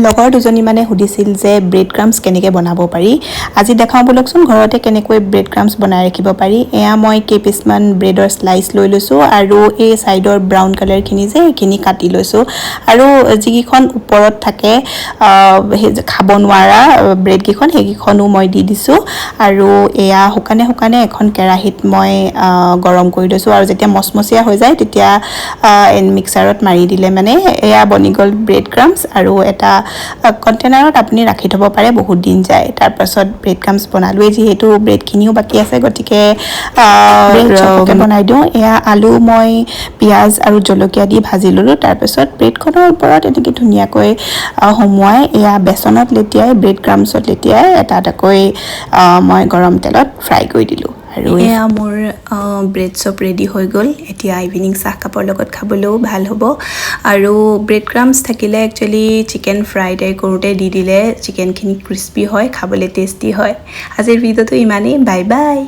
লগৰ দুজনী মানে সুধিছিল যে ব্ৰেড ক্ৰাম্পছ কেনেকৈ বনাব পাৰি। আজি দেখাওঁ বলকচোন ঘৰতে কেনেকৈ ব্ৰেড ক্ৰাম্পছ বনাই ৰাখিব পাৰি। এয়া মই কেইপিচমান ব্ৰেডৰ স্লাইচ লৈ লৈছোঁ আৰু এই ছাইডৰ ব্ৰাউন কালাৰখিনি যে এইখিনি কাটি লৈছোঁ আৰু যিকেইখন ওপৰত থাকে সেই খাব নোৱাৰা ব্ৰেডকেইখন সেইকেইখনো মই দি দিছোঁ আৰু এয়া শুকানে এখন কেৰাহীত মই গৰম কৰি লৈছোঁ আৰু যেতিয়া মচমচীয়া হৈ যায় তেতিয়া মিক্সাৰত মাৰি দিলে মানে এয়া বনি গ'ল ব্ৰেড ক্ৰাম্পছ। আৰু এটা কণ্টেইনাৰত আপুনি ৰাখি থ'ব পাৰে, বহুত দিন যায়। তাৰপাছত ব্ৰেড ক্ৰাম্পছ বনালোৱেই, যিহেতু ব্ৰেডখিনিও বাকী আছে গতিকে ব্ৰেড চপকে বনাই দিওঁ। এয়া আলু মই পিঁয়াজ আৰু জলকীয়া দি ভাজি ল'লোঁ। তাৰপাছত ব্ৰেডখনৰ ওপৰত এনেকৈ ধুনীয়াকৈ সুমুৱাই এয়া বেচনত লেটিয়াই ব্ৰেড ক্ৰাম্পছত লেটিয়াই এটা এটাকৈ মই গৰম তেলত ফ্ৰাই কৰি দিলোঁ। আৰু এয়া মোৰ ব্ৰেড চপ ৰেডি হৈ গ'ল। এতিয়া ইভিনিং চাহকাপৰ লগত খাবলৈও ভাল হ'ব। আৰু ব্ৰেড ক্ৰাম্পছ থাকিলে একচুৱেলি চিকেন ফ্ৰাই কৰোঁতে দি দিলে চিকেনখিনি ক্ৰিস্পি হয়, খাবলৈ টেষ্টি হয়। আজিৰ ভিডিঅ'টো ইমানেই, বাই বাই।